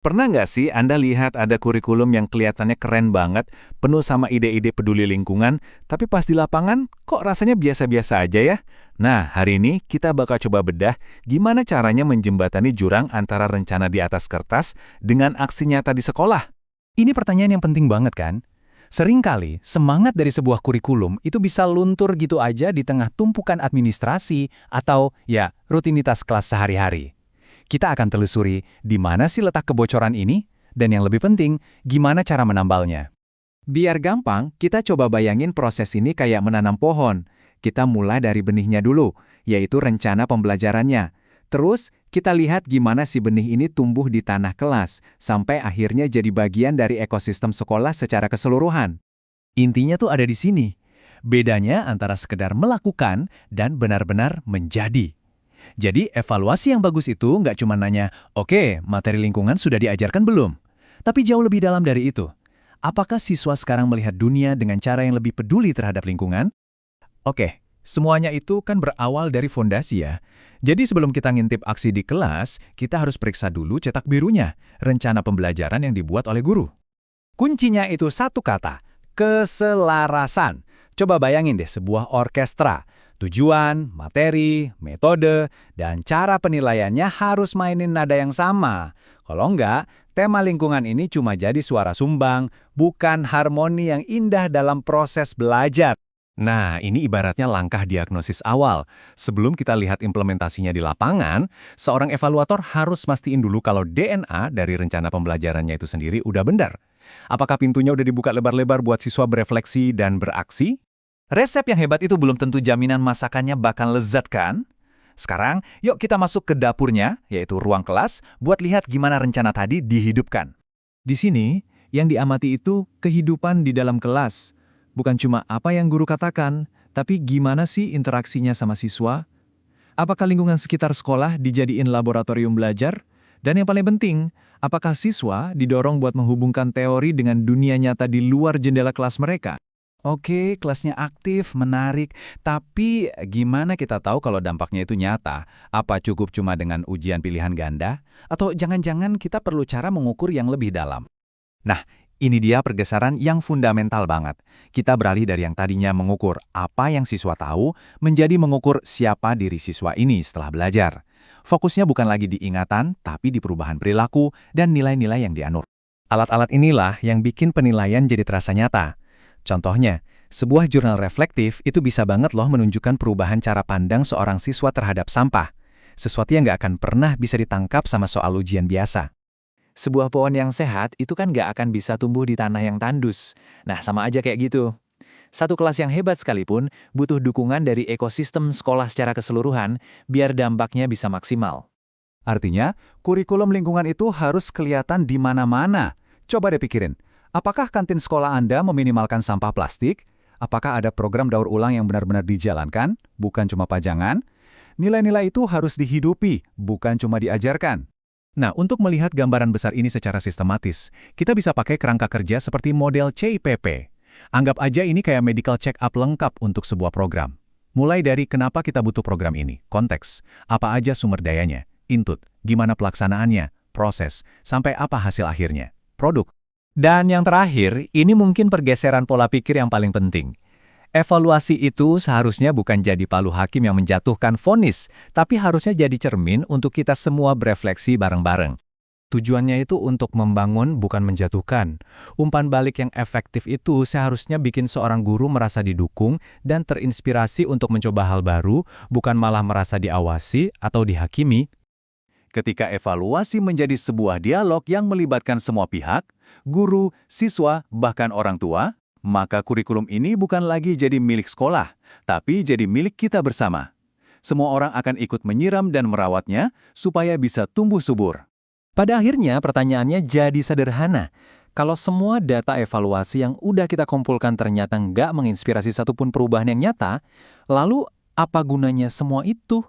Pernah nggak sih Anda lihat ada kurikulum yang kelihatannya keren banget, penuh sama ide-ide peduli lingkungan, tapi pas di lapangan kok rasanya biasa-biasa aja ya? Nah, hari ini kita bakal coba bedah gimana caranya menjembatani jurang antara rencana di atas kertas dengan aksi nyata di sekolah. Ini pertanyaan yang penting banget kan? Seringkali, semangat dari sebuah kurikulum itu bisa luntur gitu aja di tengah tumpukan administrasi atau, ya, rutinitas kelas sehari-hari. Kita akan telusuri di mana sih letak kebocoran ini, dan yang lebih penting, gimana cara menambalnya. Biar gampang, kita coba bayangin proses ini kayak menanam pohon. Kita mulai dari benihnya dulu, yaitu rencana pembelajarannya. Terus, kita lihat gimana si benih ini tumbuh di tanah kelas, sampai akhirnya jadi bagian dari ekosistem sekolah secara keseluruhan. Intinya tuh ada di sini. Bedanya antara sekedar melakukan dan benar-benar menjadi. Jadi, evaluasi yang bagus itu nggak cuma nanya, oke, materi lingkungan sudah diajarkan belum? Tapi jauh lebih dalam dari itu. Apakah siswa sekarang melihat dunia dengan cara yang lebih peduli terhadap lingkungan? Oke, semuanya itu kan berawal dari fondasi ya. Jadi sebelum kita ngintip aksi di kelas, kita harus periksa dulu cetak birunya, rencana pembelajaran yang dibuat oleh guru. Kuncinya itu satu kata, keselarasan. Coba bayangin deh sebuah orkestra. Tujuan, materi, metode, dan cara penilaiannya harus mainin nada yang sama. Kalau enggak, tema lingkungan ini cuma jadi suara sumbang, bukan harmoni yang indah dalam proses belajar. Nah, ini ibaratnya langkah diagnosis awal. Sebelum kita lihat implementasinya di lapangan, seorang evaluator harus mastiin dulu kalau DNA dari rencana pembelajarannya itu sendiri udah benar. Apakah pintunya udah dibuka lebar-lebar buat siswa berefleksi dan beraksi? Resep yang hebat itu belum tentu jaminan masakannya bakal lezat kan? Sekarang, yuk kita masuk ke dapurnya, yaitu ruang kelas, buat lihat gimana rencana tadi dihidupkan. Di sini, yang diamati itu kehidupan di dalam kelas. Bukan cuma apa yang guru katakan, tapi gimana sih interaksinya sama siswa? Apakah lingkungan sekitar sekolah dijadiin laboratorium belajar? Dan yang paling penting, apakah siswa didorong buat menghubungkan teori dengan dunia nyata di luar jendela kelas mereka? Oke, kelasnya aktif, menarik, tapi gimana kita tahu kalau dampaknya itu nyata? Apa cukup cuma dengan ujian pilihan ganda? Atau jangan-jangan kita perlu cara mengukur yang lebih dalam? Nah, ini dia pergeseran yang fundamental banget. Kita beralih dari yang tadinya mengukur apa yang siswa tahu, menjadi mengukur siapa diri siswa ini setelah belajar. Fokusnya bukan lagi di ingatan, tapi di perubahan perilaku dan nilai-nilai yang dianut. Alat-alat inilah yang bikin penilaian jadi terasa nyata. Contohnya, sebuah jurnal reflektif itu bisa banget loh menunjukkan perubahan cara pandang seorang siswa terhadap sampah. Sesuatu yang nggak akan pernah bisa ditangkap sama soal ujian biasa. Sebuah pohon yang sehat itu kan nggak akan bisa tumbuh di tanah yang tandus. Nah, sama aja kayak gitu. Satu kelas yang hebat sekalipun butuh dukungan dari ekosistem sekolah secara keseluruhan biar dampaknya bisa maksimal. Artinya, kurikulum lingkungan itu harus kelihatan di mana-mana. Coba deh pikirin. Apakah kantin sekolah Anda meminimalkan sampah plastik? Apakah ada program daur ulang yang benar-benar dijalankan, bukan cuma pajangan? Nilai-nilai itu harus dihidupi, bukan cuma diajarkan. Nah, untuk melihat gambaran besar ini secara sistematis, kita bisa pakai kerangka kerja seperti model CIPP. Anggap aja ini kayak medical check-up lengkap untuk sebuah program. Mulai dari kenapa kita butuh program ini, konteks, apa aja sumber dayanya, input, gimana pelaksanaannya, proses, sampai apa hasil akhirnya, produk. Dan yang terakhir, ini mungkin pergeseran pola pikir yang paling penting. Evaluasi itu seharusnya bukan jadi palu hakim yang menjatuhkan vonis, tapi harusnya jadi cermin untuk kita semua berefleksi bareng-bareng. Tujuannya itu untuk membangun, bukan menjatuhkan. Umpan balik yang efektif itu seharusnya bikin seorang guru merasa didukung dan terinspirasi untuk mencoba hal baru, bukan malah merasa diawasi atau dihakimi. Ketika evaluasi menjadi sebuah dialog yang melibatkan semua pihak, guru, siswa, bahkan orang tua, maka kurikulum ini bukan lagi jadi milik sekolah, tapi jadi milik kita bersama. Semua orang akan ikut menyiram dan merawatnya supaya bisa tumbuh subur. Pada akhirnya pertanyaannya jadi sederhana. Kalau semua data evaluasi yang udah kita kumpulkan ternyata nggak menginspirasi satupun perubahan yang nyata, lalu apa gunanya semua itu?